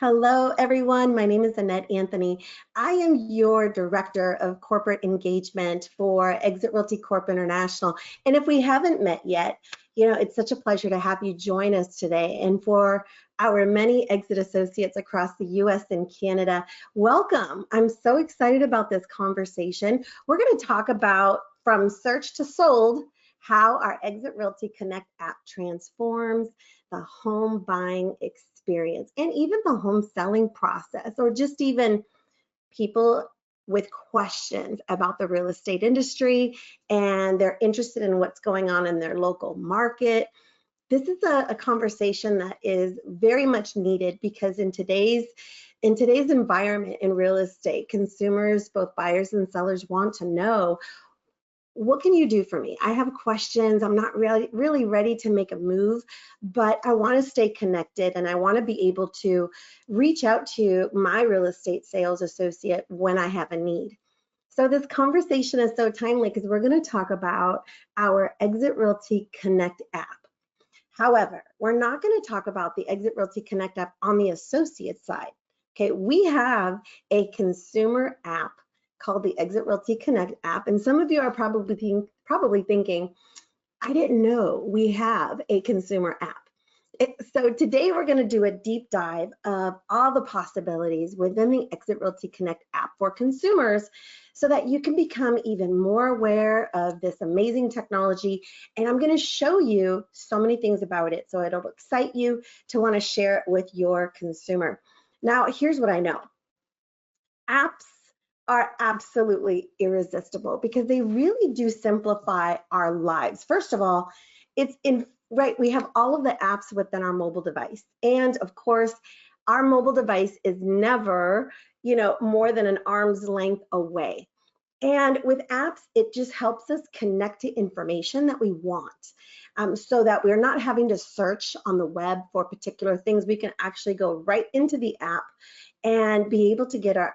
Hello, everyone. My name is Annette Anthony. I am your Director of Corporate Engagement for EXIT Realty Corp International. And if we haven't met yet, it's such a pleasure to have you join us today. And for our many EXIT associates across the US and Canada, welcome. I'm so excited about this conversation. We're going to talk about from search to sold, how our EXIT Realty Connect app transforms the home buying experience and even the home selling process, or just even people with questions about the real estate industry and they're interested in what's going on in their local market. This is a conversation that is very much needed because in today's environment in real estate, consumers, both buyers and sellers, want to know, what can you do for me? I have questions. I'm not really ready to make a move, but I want to stay connected and I want to be able to reach out to my real estate sales associate when I have a need. So this conversation is so timely because we're going to talk about our EXIT Realty Connect app. However, we're not going to talk about the EXIT Realty Connect app on the associate side. Okay, we have a consumer app called the EXIT Realty Connect app. And some of you are probably thinking, I didn't know we have a consumer app. So today we're going to do a deep dive of all the possibilities within the EXIT Realty Connect app for consumers so that you can become even more aware of this amazing technology. And I'm going to show you so many things about it so it'll excite you to want to share it with your consumer. Now, here's what I know. Apps are absolutely irresistible because they really do simplify our lives. First of all, we have all of the apps within our mobile device. And of course, our mobile device is never, more than an arm's length away. And with apps, it just helps us connect to information that we want so that we're not having to search on the web for particular things. We can actually go right into the app and be able to get our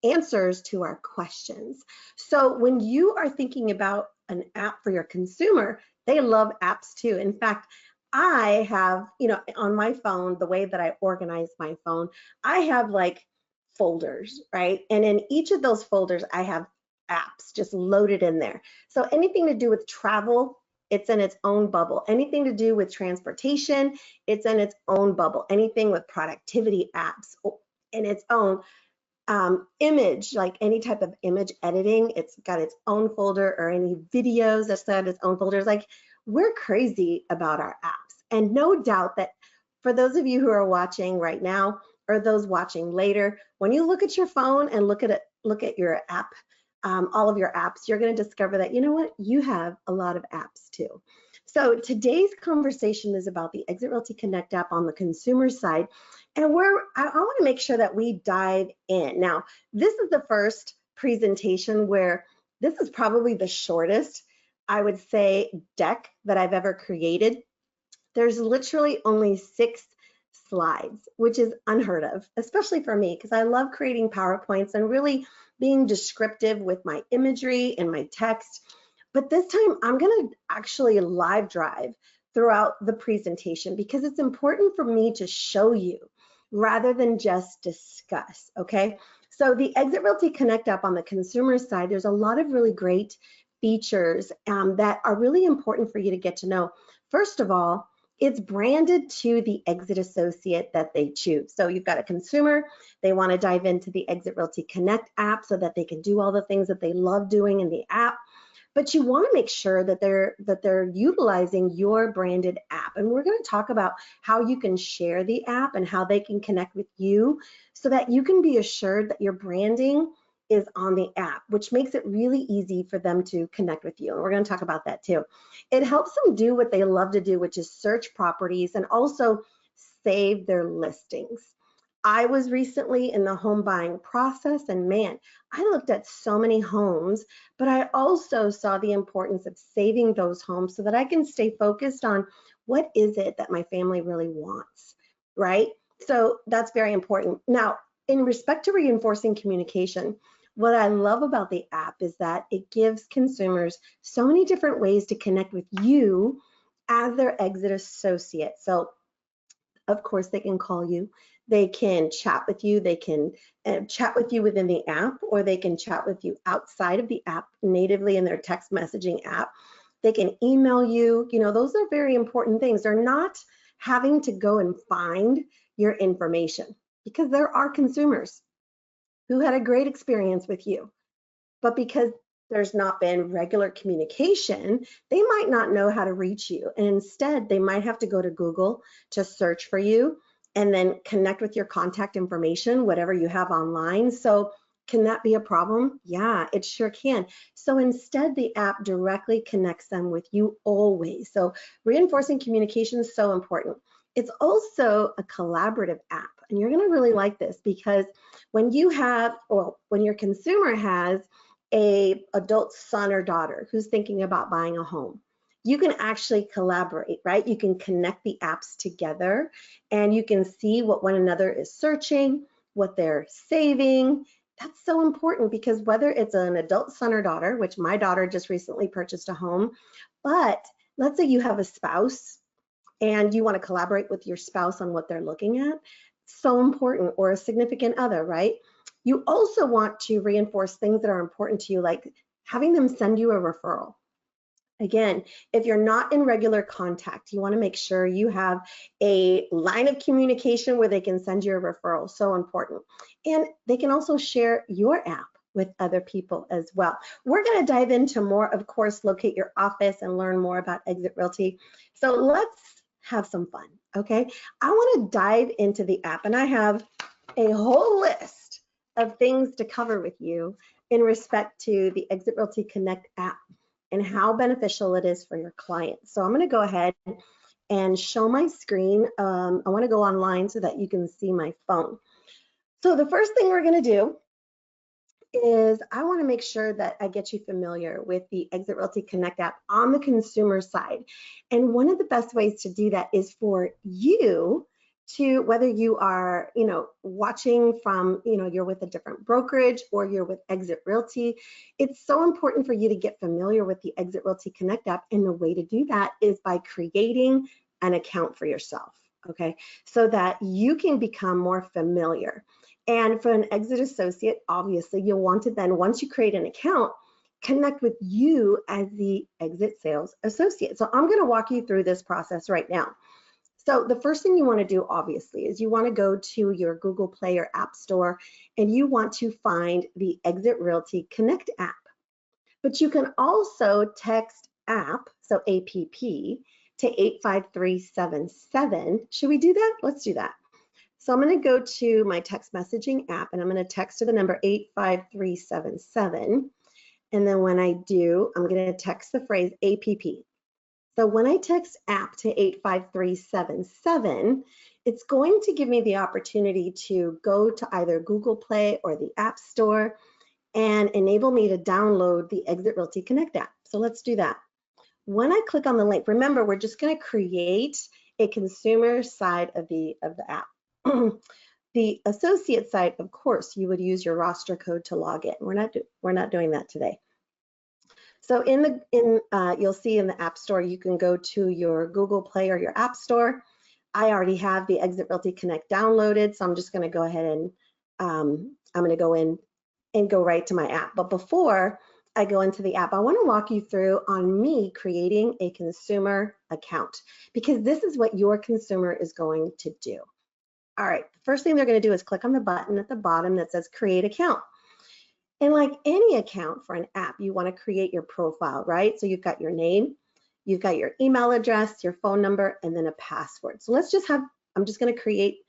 answers to our questions. So when you are thinking about an app for your consumer, they love apps too. In fact, I have, on my phone, the way that I organize my phone, I have like folders, right? And in each of those folders, I have apps just loaded in there. So anything to do with travel, it's in its own bubble. Anything to do with transportation, it's in its own bubble. Anything with productivity apps in its own image, like any type of image editing, it's got its own folder, or any videos that's got its own folders. Like, we're crazy about our apps. And no doubt that for those of you who are watching right now or those watching later, when you look at your phone and look at your app, all of your apps, you're going to discover that, you have a lot of apps too. So today's conversation is about the EXIT Realty Connect app on the consumer side. And I want to make sure that we dive in. Now, this is the first presentation where this is probably the shortest, I would say, deck that I've ever created. There's literally only 6 slides, which is unheard of, especially for me, because I love creating PowerPoints and really being descriptive with my imagery and my text. But this time I'm going to actually live drive throughout the presentation because it's important for me to show you rather than just discuss, okay? So the EXIT Realty Connect app on the consumer side, there's a lot of really great features that are really important for you to get to know. First of all, it's branded to the EXIT associate that they choose. So you've got a consumer, they want to dive into the EXIT Realty Connect app so that they can do all the things that they love doing in the app. But you want to make sure that they're utilizing your branded app. And we're going to talk about how you can share the app and how they can connect with you so that you can be assured that your branding is on the app, which makes it really easy for them to connect with you. And we're going to talk about that too. It helps them do what they love to do, which is search properties and also save their listings. I was recently in the home buying process, and man, I looked at so many homes, but I also saw the importance of saving those homes so that I can stay focused on what is it that my family really wants, right? So that's very important. Now, in respect to reinforcing communication, what I love about the app is that it gives consumers so many different ways to connect with you as their EXIT associate. So of course, they can call you, They can chat with you. They can chat with you within the app, or they can chat with you outside of the app natively in their text messaging app. They can email you. You know, those are very important things. They're not having to go and find your information, because there are consumers who had a great experience with you, but because there's not been regular communication, they might not know how to reach you. And instead, they might have to go to Google to search for you and then connect with your contact information, whatever you have online. So can that be a problem? Yeah, it sure can. So instead, the app directly connects them with you always. So reinforcing communication is so important. It's also a collaborative app, and you're gonna really like this, because when you have, or when your consumer has a adult son or daughter who's thinking about buying a home, you can actually collaborate, right? You can connect the apps together, and you can see what one another is searching, what they're saving. That's so important, because whether it's an adult son or daughter, which my daughter just recently purchased a home, but let's say you have a spouse and you want to collaborate with your spouse on what they're looking at, so important, or a significant other, right? You also want to reinforce things that are important to you, like having them send you a referral. Again, if you're not in regular contact, you want to make sure you have a line of communication where they can send you a referral. So important. And they can also share your app with other people as well. We're going to dive into more, of course, locate your office and learn more about Exit Realty. So let's have some fun, okay? I want to dive into the app, and I have a whole list of things to cover with you in respect to the Exit Realty Connect app and how beneficial it is for your clients. So I'm going to go ahead and show my screen. I want to go online so that you can see my phone. So the first thing we're going to do is I want to make sure that I get you familiar with the Exit Realty Connect app on the consumer side. And one of the best ways to do that is for you to, whether you are, watching from, you're with a different brokerage or you're with Exit Realty, it's so important for you to get familiar with the Exit Realty Connect app. And the way to do that is by creating an account for yourself, okay? So that you can become more familiar. And for an Exit associate, obviously you'll want to then, once you create an account, connect with you as the Exit sales associate. So I'm going to walk you through this process right now. So the first thing you want to do, obviously, is you want to go to your Google Play or App Store, and you want to find the Exit Realty Connect app. But you can also text app, so APP, to 85377. Should we do that? Let's do that. So I'm going to go to my text messaging app, and I'm going to text to the number 85377. And then when I do, I'm going to text the phrase APP. So when I text app to 85377, it's going to give me the opportunity to go to either Google Play or the App Store and enable me to download the Exit Realty Connect app. So let's do that. When I click on the link, remember, we're just going to create a consumer side of the app. The associate side, of course, you would use your roster code to log in. We're not doing that today. So you'll see in the App Store, you can go to your Google Play or your App Store. I already have the Exit Realty Connect downloaded, so I'm just going to go ahead and I'm going to go in and go right to my app. But before I go into the app, I want to walk you through on me creating a consumer account, because this is what your consumer is going to do. All right, the first thing they're going to do is click on the button at the bottom that says Create Account. And like any account for an app, you want to create your profile, right? So you've got your name, you've got your email address, your phone number, and then a password. So I'm just going to create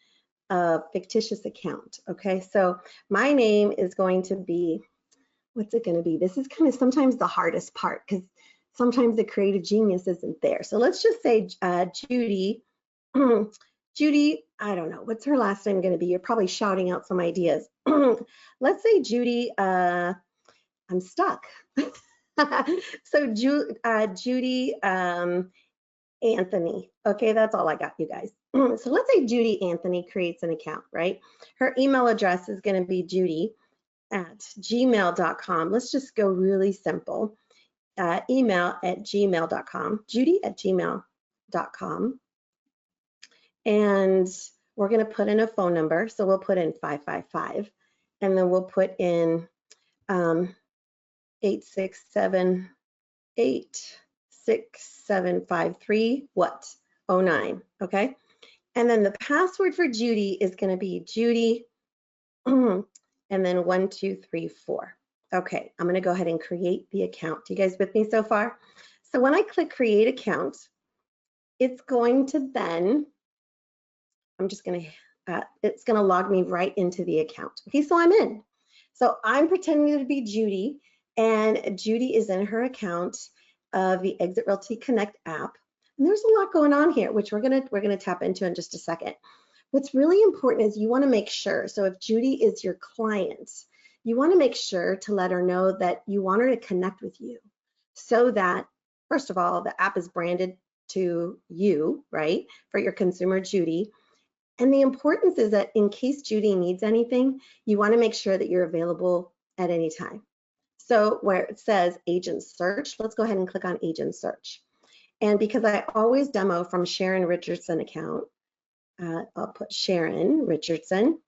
a fictitious account, okay? So my name is going to be, what's it going to be? This is kind of sometimes the hardest part, because sometimes the creative genius isn't there. So let's just say Judy. Judy, I don't know, what's her last name going to be? You're probably shouting out some ideas. Let's say Judy, I'm stuck. So Judy Anthony. Okay, that's all I got, you guys. So let's say Judy Anthony creates an account, right? Her email address is going to be judy@gmail.com. Let's just go really simple. Email@gmail.com, judy@gmail.com. And we're going to put in a phone number. So we'll put in 555, and then we'll put in 867-86753, what? 09, okay? And then the password for Judy is going to be Judy, and then 1234. Okay, I'm going to go ahead and create the account. You guys with me so far? So when I click create account, it's going to then, it's going to log me right into the account. Okay, so I'm in. So I'm pretending to be Judy, and Judy is in her account of the EXIT Realty Connect app. And there's a lot going on here, which we're gonna tap into in just a second. What's really important is you want to make sure, so if Judy is your client, you want to make sure to let her know that you want her to connect with you, so that, first of all, the app is branded to you, right, for your consumer, Judy. And the importance is that in case Judy needs anything, you want to make sure that you're available at any time. So where it says agent search, let's go ahead and click on agent search. And because I always demo from Sharon Richardson account, I'll put Sharon Richardson.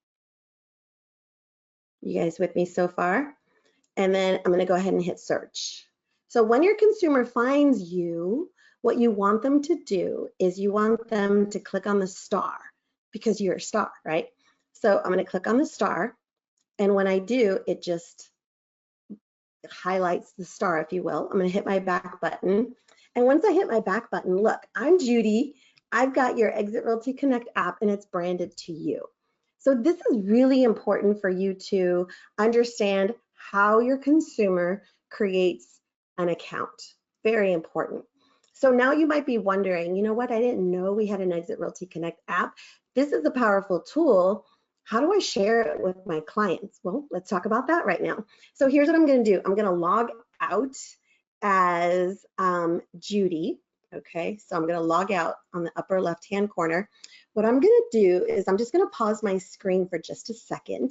You guys with me so far? And then I'm going to go ahead and hit search. So when your consumer finds you, what you want them to do is you want them to click on the star, because you're a star, right? So I'm going to click on the star, and when I do, it just highlights the star, if you will. I'm going to hit my back button, and once I hit my back button, look, I'm Judy. I've got your EXIT Realty Connect app, and it's branded to you. So this is really important for you to understand how your consumer creates an account. Very important. So now you might be wondering, you know what, I didn't know we had an EXIT Realty Connect app. This is a powerful tool. How do I share it with my clients? Well, let's talk about that right now. So here's what I'm going to do. I'm going to log out as Judy. Okay, so I'm going to log out on the upper left-hand corner. What I'm going to do is I'm just going to pause my screen for just a second.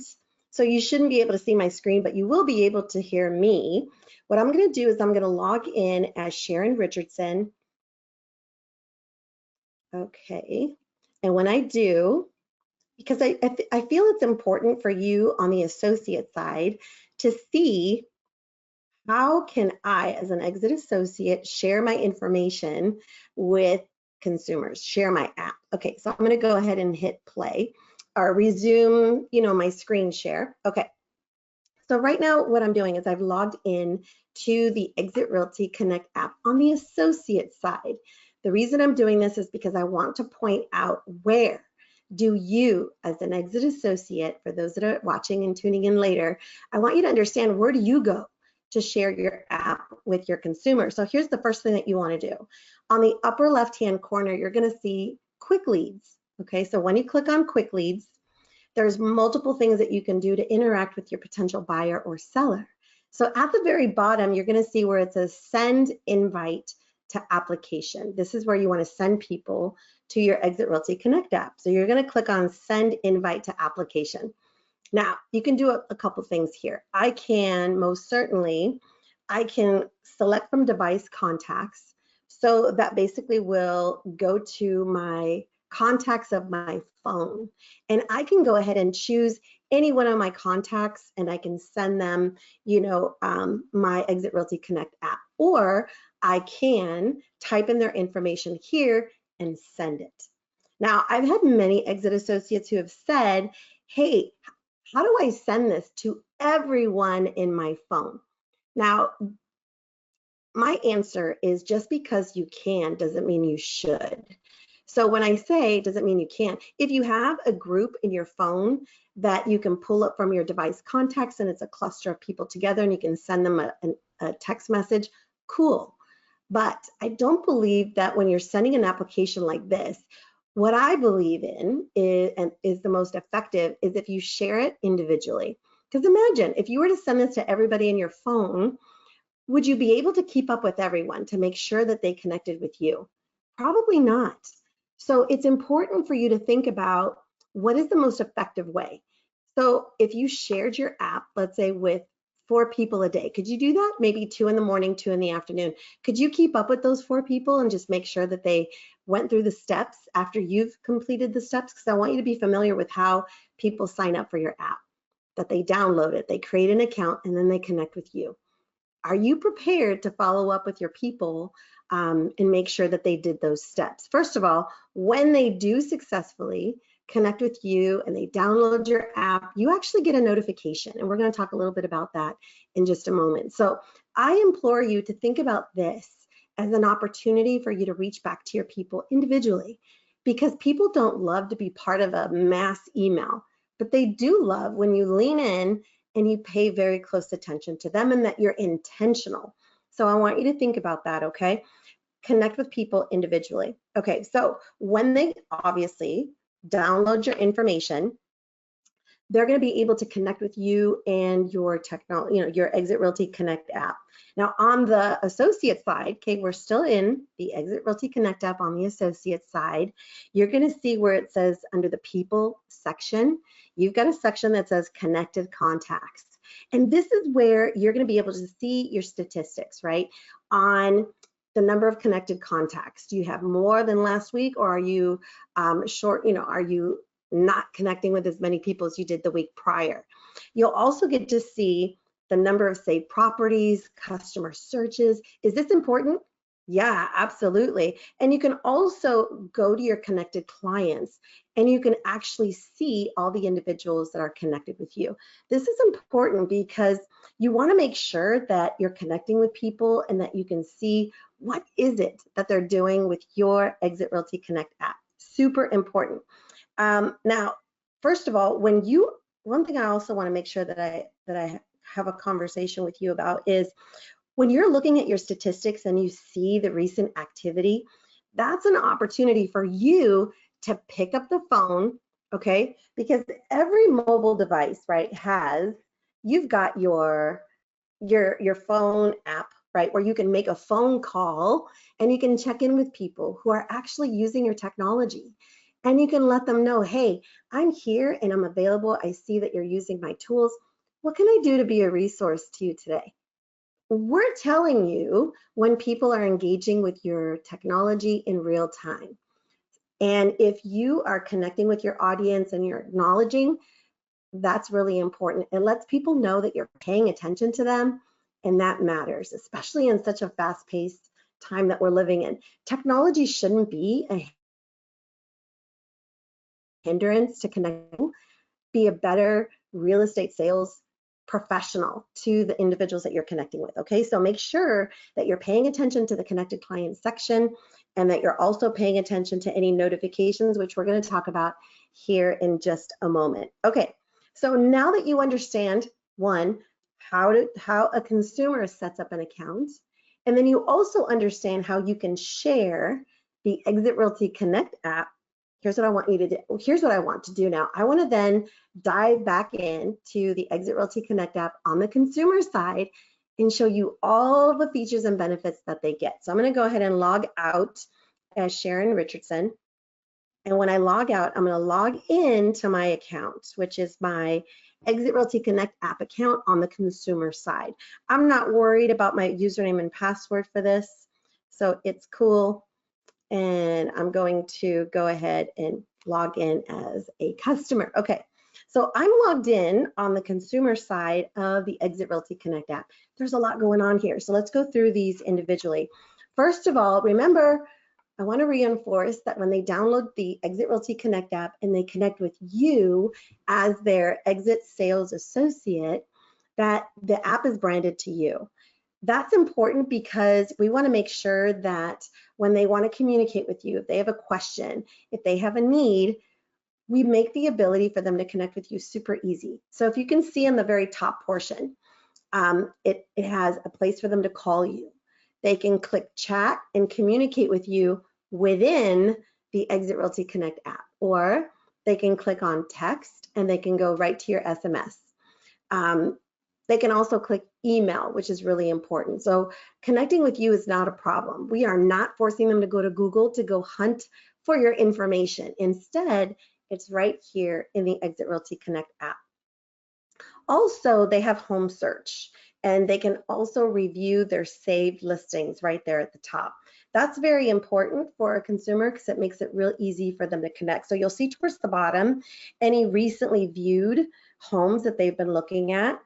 So you shouldn't be able to see my screen, but you will be able to hear me. What I'm going to do is I'm going to log in as Sharon Richardson. Okay, and when I do, because I feel it's important for you on the associate side to see how can I, as an exit associate, share my information with consumers, share my app. Okay, so I'm going to go ahead and hit play or resume, my screen share. Okay, so right now what I'm doing is I've logged in to the EXIT Realty Connect app on the associate side. The reason I'm doing this is because I want to point out, where do you, as an exit associate, for those that are watching and tuning in later, I want you to understand, where do you go to share your app with your consumer? So here's the first thing that you want to do. On the upper left-hand corner, you're going to see quick leads. Okay, so when you click on quick leads, there's multiple things that you can do to interact with your potential buyer or seller. So at the very bottom, you're going to see where it says send invite to application. This is where you want to send people to your EXIT Realty Connect app. So you're going to click on send invite to application. Now, you can do a couple things here. I can select from device contacts. So that basically will go to my contacts of my phone. And I can go ahead and choose any one of my contacts, and I can send them, my EXIT Realty Connect app. Or I can type in their information here and send it. Now, I've had many exit associates who have said, hey, how do I send this to everyone in my phone? Now, my answer is, just because you can doesn't mean you should. So when I say doesn't mean you can, if you have a group in your phone that you can pull up from your device contacts and it's a cluster of people together and you can send them a text message, cool. But I don't believe that when you're sending an application like this, what I believe in is the most effective is if you share it individually. Because imagine if you were to send this to everybody in your phone, would you be able to keep up with everyone to make sure that they connected with you? Probably not. So it's important for you to think about, what is the most effective way? So if you shared your app, let's say with 4 people a day. Could you do that? Maybe 2 in the morning, 2 in the afternoon. Could you keep up with those 4 people and just make sure that they went through the steps after you've completed the steps? Because I want you to be familiar with how people sign up for your app, that they download it, they create an account, and then they connect with you. Are you prepared to follow up with your people and make sure that they did those steps? First of all, when they do successfully connect with you and they download your app, you actually get a notification. And we're going to talk a little bit about that in just a moment. So I implore you to think about this as an opportunity for you to reach back to your people individually, because people don't love to be part of a mass email, but they do love when you lean in and you pay very close attention to them and that you're intentional. So I want you to think about that, okay? Connect with people individually. Okay, so when they obviously download your information, they're going to be able to connect with you and your technology, your EXIT Realty Connect app. Now on the associate side, okay, we're still in the EXIT Realty Connect app on the associate side. You're going to see where it says under the people section, you've got a section that says connected contacts. And this is where you're going to be able to see your statistics, right? On the number of connected contacts. Do you have more than last week, or are you short, are you not connecting with as many people as you did the week prior? You'll also get to see the number of saved properties, customer searches. Is this important? Yeah, absolutely. And you can also go to your connected clients and you can actually see all the individuals that are connected with you. This is important because you want to make sure that you're connecting with people and that you can see what is it that they're doing with your EXIT Realty Connect app. Super important. Now, first of all, one thing I also want to make sure that I have a conversation with you about is when you're looking at your statistics and you see the recent activity, that's an opportunity for you to pick up the phone, okay? Because every mobile device, right, you've got your phone app, right, where you can make a phone call and you can check in with people who are actually using your technology. And you can let them know, hey, I'm here and I'm available. I see that you're using my tools. What can I do to be a resource to you today? We're telling you when people are engaging with your technology in real time. And if you are connecting with your audience and you're acknowledging, that's really important. It lets people know that you're paying attention to them, and that matters, especially in such a fast-paced time that we're living in. Technology shouldn't be a hindrance to connecting. Be a better real estate sales professional to the individuals that you're connecting with, okay? So make sure that you're paying attention to the connected client section and that you're also paying attention to any notifications, which we're going to talk about here in just a moment. Okay, so now that you understand, one, how a consumer sets up an account, and then you also understand how you can share the EXIT Realty Connect app. Here's what I want you to do. Here's what I want to do now. I want to then dive back into the EXIT Realty Connect app on the consumer side and show you all the features and benefits that they get. So I'm going to go ahead and log out as Sharon Richardson. And when I log out, I'm going to log in to my account, which is my EXIT Realty Connect app account on the consumer side. I'm not worried about my username and password for this, so it's cool. And I'm going to go ahead and log in as a customer. Okay, so I'm logged in on the consumer side of the EXIT Realty Connect app. There's a lot going on here, so let's go through these individually. First of all, remember, I want to reinforce that when they download the EXIT Realty Connect app and they connect with you as their exit sales associate, that the app is branded to you. That's important because we want to make sure that when they want to communicate with you, if they have a question, if they have a need, we make the ability for them to connect with you super easy. So if you can see in the very top portion, it has a place for them to call you. They can click chat and communicate with you within the EXIT Realty Connect app, or they can click on text and they can go right to your SMS. They can also click email, which is really important. So connecting with you is not a problem. We are not forcing them to go to Google to go hunt for your information. Instead, it's right here in the EXIT Realty Connect app. Also, they have home search, and they can also review their saved listings right there at the top. That's very important for a consumer because it makes it real easy for them to connect. So you'll see towards the bottom, any recently viewed homes that they've been looking at,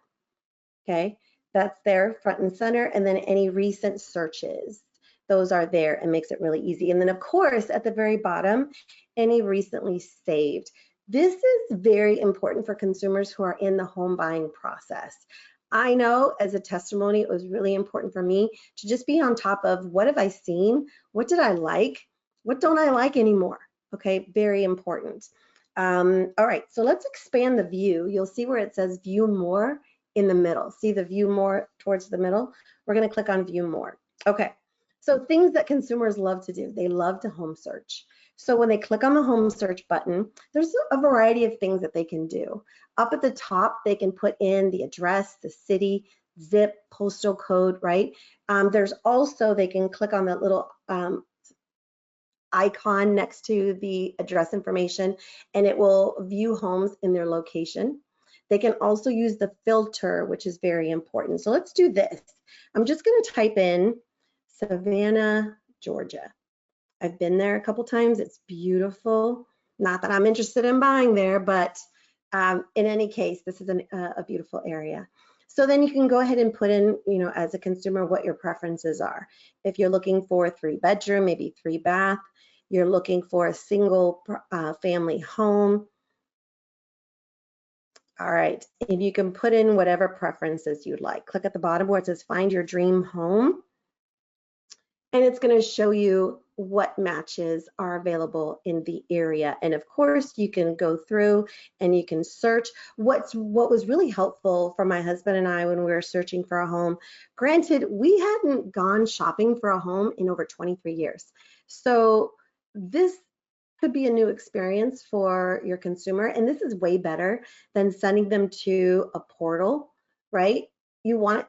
okay? That's there front and center, and then any recent searches. Those are there and makes it really easy. And then of course, at the very bottom, any recently saved. This is very important for consumers who are in the home buying process. I know as a testimony, it was really important for me to just be on top of what have I seen? What did I like? What don't I like anymore? Okay, very important. All right, so let's expand the view. You'll see where it says view more in the middle. See the view more towards the middle? We're gonna click on view more. Okay, so things that consumers love to do. They love to home search. So when they click on the home search button, there's a variety of things that they can do. Up at the top, they can put in the address, the city, zip, postal code, right? There's also, they can click on that little icon next to the address information, and it will view homes in their location. They can also use the filter, which is very important. So let's do this. I'm just going to type in Savannah, Georgia. I've been there a couple times. It's beautiful. Not that I'm interested in buying there, but in any case, this is a beautiful area. So then you can go ahead and put in, you know, as a consumer, what your preferences are. If you're looking for a 3-bedroom, maybe 3-bath, you're looking for a single family home. All right, and you can put in whatever preferences you'd like. Click at the bottom where it says find your dream home. And it's going to show you what matches are available in the area. And of course, you can go through and you can search. What was really helpful for my husband and I when we were searching for a home, granted, we hadn't gone shopping for a home in over 23 years. So this could be a new experience for your consumer. And this is way better than sending them to a portal, right? You want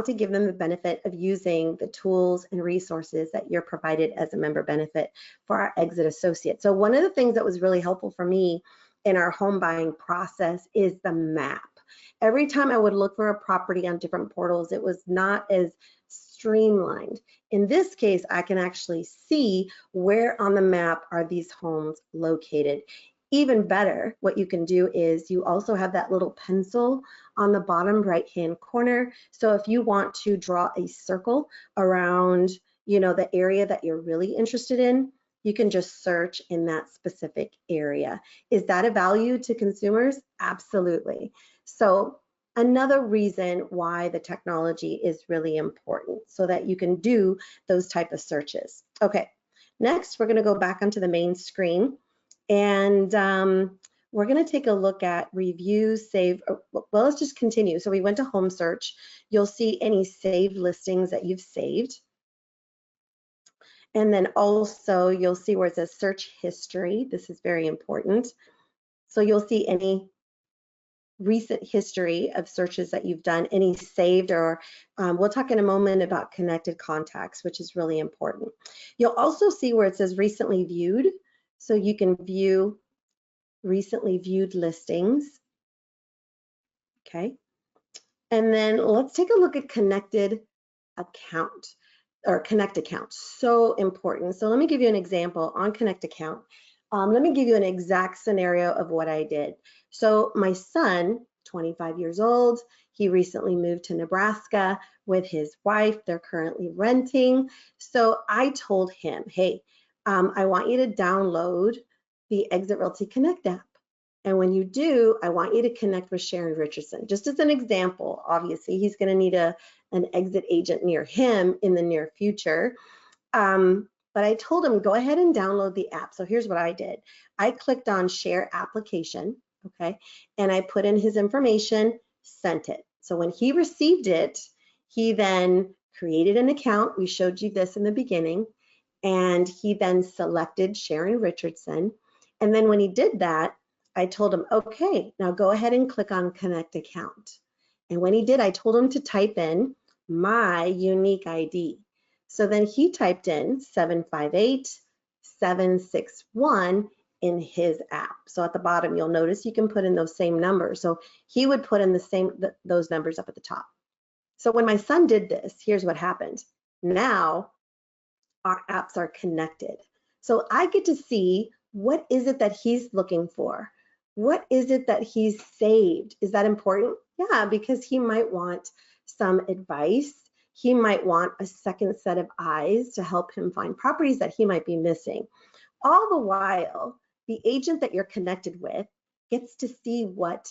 to give them the benefit of using the tools and resources that you're provided as a member benefit for our Exit Associate. So one of the things that was really helpful for me in our home buying process is the map. Every time I would look for a property on different portals, it was not as streamlined. In this case, I can actually see where on the map are these homes located. Even better, what you can do is you also have that little pencil on the bottom right-hand corner. So if you want to draw a circle around, you know, the area that you're really interested in, you can just search in that specific area. Is that a value to consumers? Absolutely. So another reason why the technology is really important so that you can do those type of searches. Okay, next we're going to go back onto the main screen. And we're going to take a look at review, save. Well, let's just continue. So we went to home search. You'll see any saved listings that you've saved. And then also you'll see where it says search history. This is very important. So you'll see any recent history of searches that you've done, any saved, or we'll talk in a moment about connected contacts, which is really important. You'll also see where it says recently viewed. So you can view recently viewed listings, okay? And then let's take a look at connected account or connect account, so important. So let me give you an example on connect account. Let me give you an exact scenario of what I did. So my son, 25 years old, he recently moved to Nebraska with his wife. They're currently renting. So I told him, hey, I want you to download the EXIT Realty Connect app. And when you do, I want you to connect with Sharon Richardson. Just as an example, obviously, he's going to need an exit agent near him in the near future. But I told him, go ahead and download the app. So here's what I did. I clicked on share application, okay? And I put in his information, sent it. So when he received it, he then created an account. We showed you this in the beginning. And he then selected Sharon Richardson. And then when he did that, I told him, okay, now go ahead and click on Connect Account. And when he did, I told him to type in my unique ID. So then he typed in 758-761-8255. in his app. So at the bottom, you'll notice you can put in those same numbers. So he would put in those numbers up at the top. So when my son did this, here's what happened. Now our apps are connected. So I get to see what is it that he's looking for? What is it that he's saved? Is that important? Yeah, because he might want some advice. He might want a second set of eyes to help him find properties that he might be missing. All the while, the agent that you're connected with gets to see what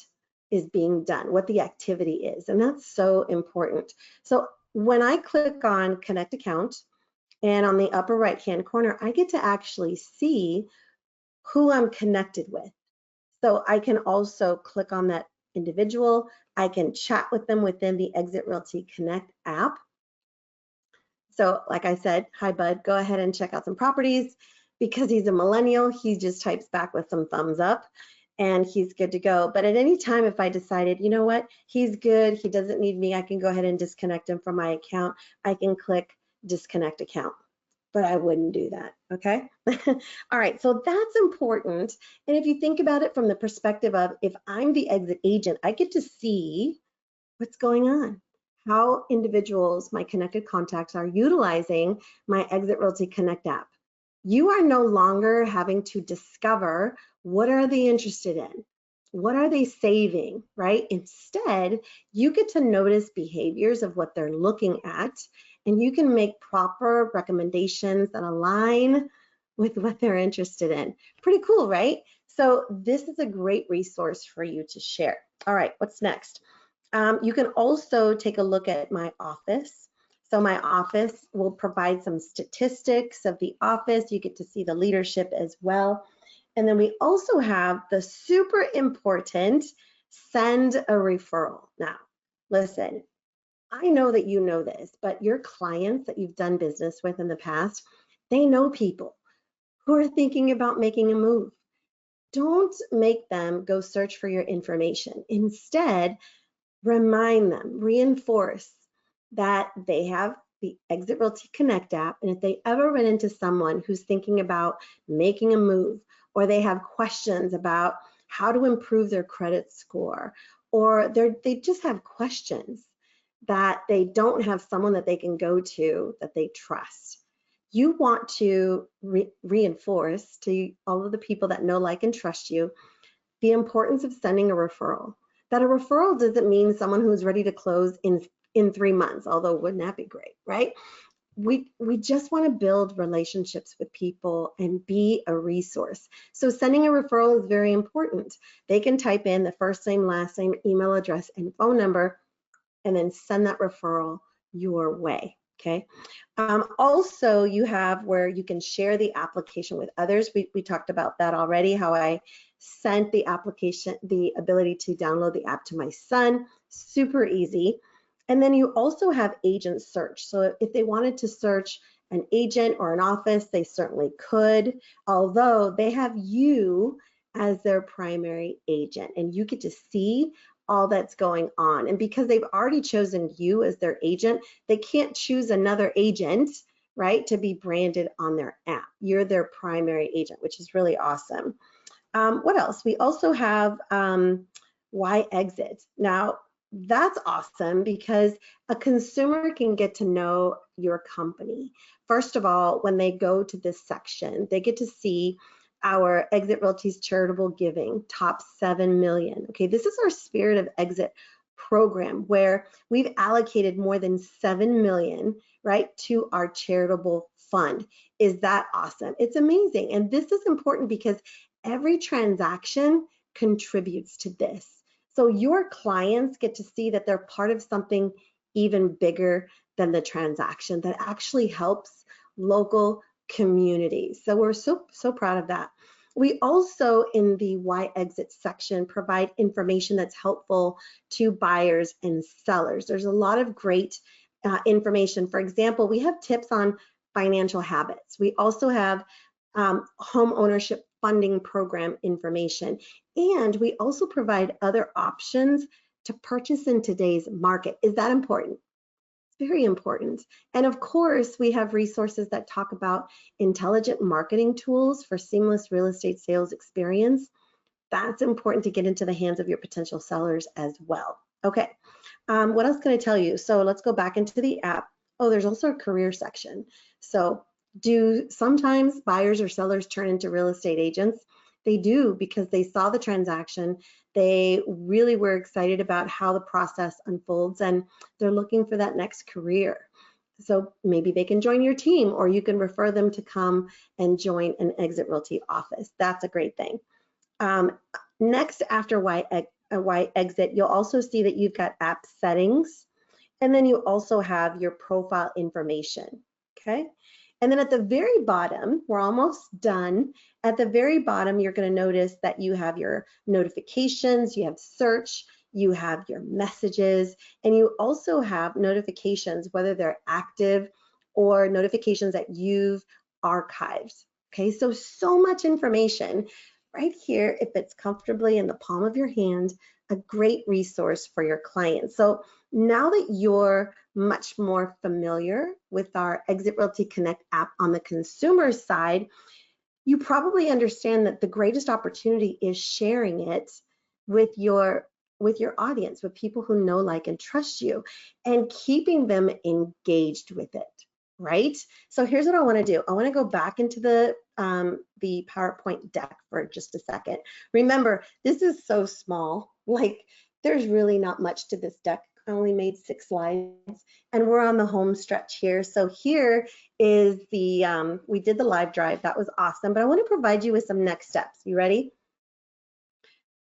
is being done, what the activity is, and that's so important. So when I click on Connect Account, and on the upper right-hand corner, I get to actually see who I'm connected with. So I can also click on that individual. I can chat with them within the EXIT Realty Connect app. So like I said, hi bud, go ahead and check out some properties. Because he's a millennial, he just types back with some thumbs up and he's good to go. But at any time, if I decided, you know what, he's good, he doesn't need me, I can go ahead and disconnect him from my account. I can click disconnect account, but I wouldn't do that, okay? All right, so that's important. And if you think about it from the perspective of, if I'm the exit agent, I get to see what's going on, how individuals, my connected contacts, are utilizing my EXIT Realty Connect app. You are no longer having to discover what are they interested in, what are they saving, right? Instead, you get to notice behaviors of what they're looking at, and you can make proper recommendations that align with what they're interested in. Pretty cool, right? So this is a great resource for you to share. All right, what's next? You can also take a look at my office. So my office will provide some statistics of the office. You get to see the leadership as well. And then we also have the super important send a referral. Now, listen, I know that you know this, but your clients that you've done business with in the past, they know people who are thinking about making a move. Don't make them go search for your information. Instead, remind them, reinforce that they have the EXIT Realty Connect app, and if they ever run into someone who's thinking about making a move, or they have questions about how to improve their credit score, or they just have questions that they don't have someone that they can go to that they trust, you want to reinforce to all of the people that know, like, and trust you the importance of sending a referral. That a referral doesn't mean someone who's ready to close in 3 months, although wouldn't that be great, right? We just want to build relationships with people and be a resource. So sending a referral is very important. They can type in the first name, last name, email address, and phone number, and then send that referral your way, okay? Also, you have where you can share the application with others. We talked about that already, how I sent the application, the ability to download the app to my son, super easy. And then you also have agent search. So if they wanted to search an agent or an office, they certainly could, although they have you as their primary agent, and you get to see all that's going on. And because they've already chosen you as their agent, they can't choose another agent, right, to be branded on their app. You're their primary agent, which is really awesome. What else? We also have why exit. Now, that's awesome because a consumer can get to know your company. First of all, when they go to this section, they get to see our EXIT Realty's charitable giving, top 7 million. Okay, this is our Spirit of Exit program where we've allocated more than 7 million, right, to our charitable fund. Is that awesome? It's amazing. And this is important because every transaction contributes to this. So your clients get to see that they're part of something even bigger than the transaction that actually helps local communities. So we're so proud of that. We also, in the Why Exit section, provide information that's helpful to buyers and sellers. There's a lot of great information. For example, we have tips on financial habits. We also have home ownership funding program information. And we also provide other options to purchase in today's market. Is that important? Very important. And of course, we have resources that talk about intelligent marketing tools for seamless real estate sales experience. That's important to get into the hands of your potential sellers as well. Okay, what else can I tell you? So let's go back into the app. Oh, there's also a career section. So do sometimes buyers or sellers turn into real estate agents? They do, because they saw the transaction. They really were excited about how the process unfolds, and they're looking for that next career. So maybe they can join your team, or you can refer them to come and join an Exit Realty office. That's a great thing. Next, after why exit, you'll also see that you've got app settings, and then you also have your profile information, okay? And then at the very bottom, we're almost done. At the very bottom, you're going to notice that you have your notifications, you have search, you have your messages, and you also have notifications, whether they're active or notifications that you've archived. Okay, so much information right here. It fits comfortably in the palm of your hand, a great resource for your clients. So now that you're much more familiar with our Exit Realty Connect app on the consumer side, you probably understand that the greatest opportunity is sharing it with your audience, with people who know, like, and trust you, and keeping them engaged with it, right? So here's what I want to do. I want to go back into the PowerPoint deck for just a second. Remember, this is so small, like there's really not much to this deck. I only made 6 slides, and we're on the home stretch here. So here is the, we did the live drive. That was awesome, but I want to provide you with some next steps. You ready?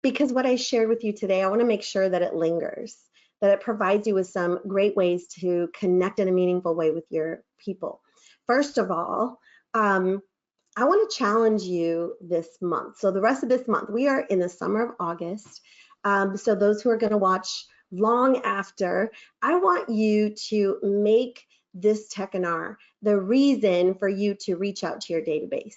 Because what I shared with you today, I want to make sure that it lingers, that it provides you with some great ways to connect in a meaningful way with your people. First of all, I want to challenge you this month. So the rest of this month, we are in the summer of August. So those who are going to watch long after, I want you to make this Techinar the reason for you to reach out to your database,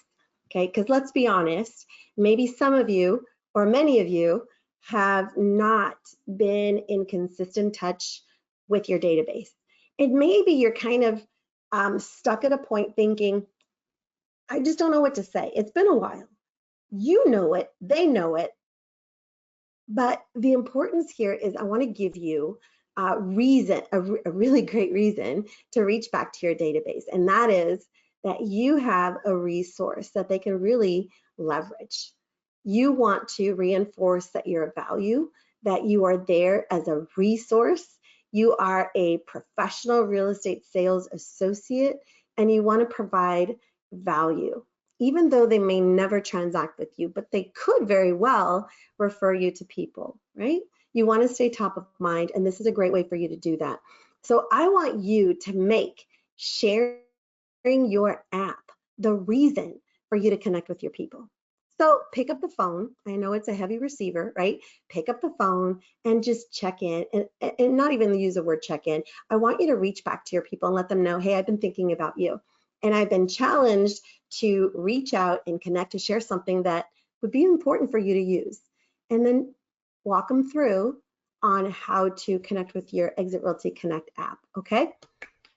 okay? Because let's be honest, maybe some of you or many of you have not been in consistent touch with your database. And maybe you're kind of stuck at a point thinking, I just don't know what to say. It's been a while. You know it, they know it. But the importance here is I want to give you a reason, a really great reason to reach back to your database. And that is that you have a resource that they can really leverage. You want to reinforce that you're a value, that you are there as a resource. You are a professional real estate sales associate, and you want to provide value, even though they may never transact with you, but they could very well refer you to people, right? You want to stay top of mind, and this is a great way for you to do that. So I want you to make sharing your app the reason for you to connect with your people. So pick up the phone. I know it's a heavy receiver, right? Pick up the phone and just check in, and not even use the word check in. I want you to reach back to your people and let them know, hey, I've been thinking about you. And I've been challenged to reach out and connect to share something that would be important for you to use. And then walk them through on how to connect with your Exit Realty Connect app, okay?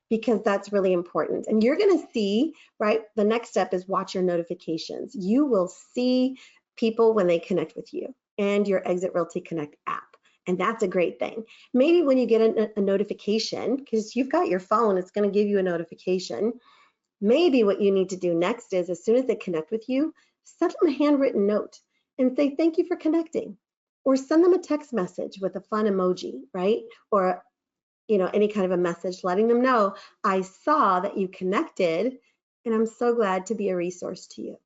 Because that's really important. And you're gonna see, right, the next step is watch your notifications. You will see people when they connect with you and your Exit Realty Connect app. And that's a great thing. Maybe when you get a notification, because you've got your phone, it's gonna give you a notification. Maybe what you need to do next is, as soon as they connect with you, send them a handwritten note and say, thank you for connecting. Or send them a text message with a fun emoji, right? Or any kind of a message letting them know, I saw that you connected and I'm so glad to be a resource to you.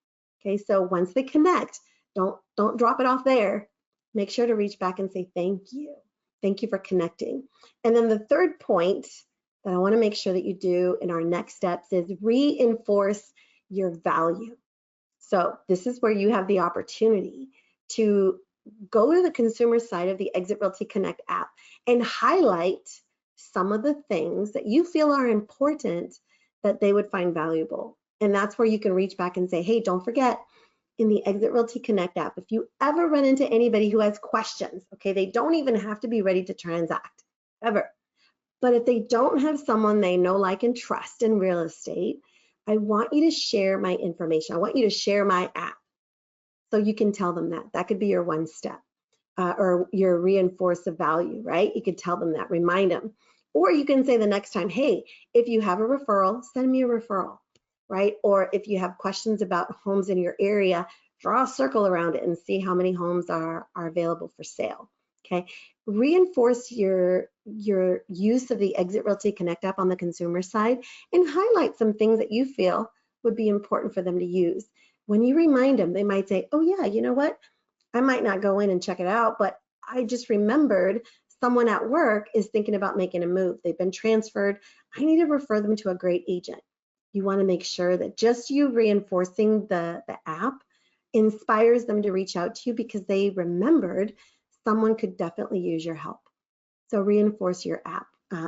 Okay, so once they connect, don't drop it off there. Make sure to reach back and say, thank you. Thank you for connecting. And then the third point that I want to make sure that you do in our next steps is reinforce your value. So this is where you have the opportunity to go to the consumer side of the Exit Realty Connect app and highlight some of the things that you feel are important that they would find valuable. And that's where you can reach back and say, hey, don't forget, in the Exit Realty Connect app, if you ever run into anybody who has questions, okay, they don't even have to be ready to transact, ever. But if they don't have someone they know, like, and trust in real estate, I want you to share my information. I want you to share my app. So you can tell them that. That could be your one step, or your reinforce the value, right? You could tell them that, remind them. Or you can say the next time, hey, if you have a referral, send me a referral, right? Or if you have questions about homes in your area, draw a circle around it and see how many homes are available for sale, okay? Reinforce your use of the EXIT Realty Connect app on the consumer side and highlight some things that you feel would be important for them to use. When you remind them, they might say, oh yeah, you know what? I might not go in and check it out, but I just remembered someone at work is thinking about making a move. They've been transferred. I need to refer them to a great agent. You want to make sure that just you reinforcing the app inspires them to reach out to you because they remembered someone could definitely use your help. So reinforce your app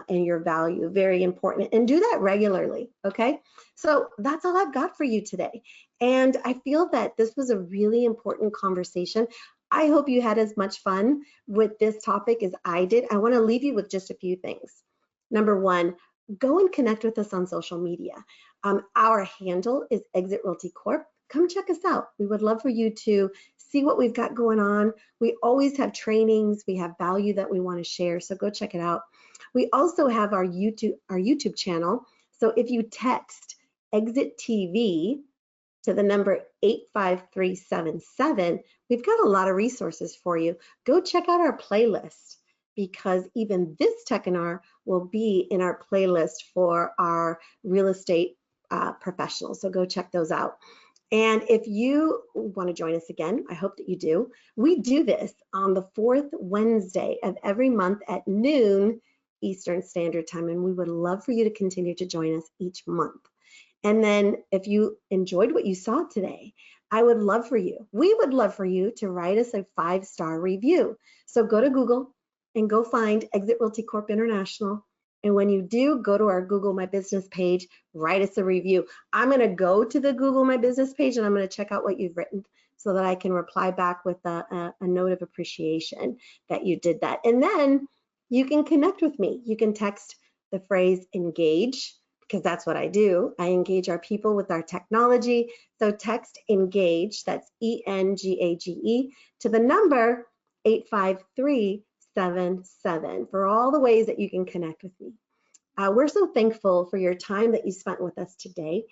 and your value, very important, and do that regularly, okay? So that's all I've got for you today. And I feel that this was a really important conversation. I hope you had as much fun with this topic as I did. I wanna leave you with just a few things. Number one, go and connect with us on social media. Our handle is EXIT Realty Corp. Come check us out. We would love for you to see what we've got going on. We always have trainings. We have value that we want to share, so go check it out. We also have our YouTube channel. So if you text EXIT TV to the number 85377, we've got a lot of resources for you. Go check out our playlist, because even this Techinar will be in our playlist for our real estate professionals. So go check those out. And if you want to join us again, I hope that you do. We do this on the 4th Wednesday of every month at noon Eastern Standard Time, and we would love for you to continue to join us each month. And then if you enjoyed what you saw today, we would love for you to write us a 5-star review. So go to Google and go find EXIT Realty Corp International. And when you do, go to our Google My Business page, write us a review. I'm gonna go to the Google My Business page and I'm gonna check out what you've written so that I can reply back with a note of appreciation that you did that. And then you can connect with me. You can text the phrase engage, because that's what I do. I engage our people with our technology. So text engage, that's ENGAGE, to the number 85377 for all the ways that you can connect with me. We're so thankful for your time that you spent with us today.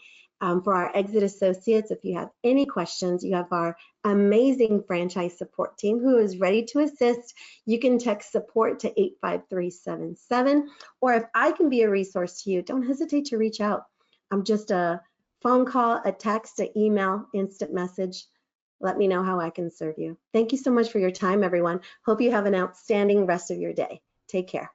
For our EXIT associates, if you have any questions, you have our amazing franchise support team who is ready to assist. You can text support to 85377, or if I can be a resource to you, don't hesitate to reach out. I'm just a phone call, a text, an email, instant message. Let me know how I can serve you. Thank you so much for your time, everyone. Hope you have an outstanding rest of your day. Take care.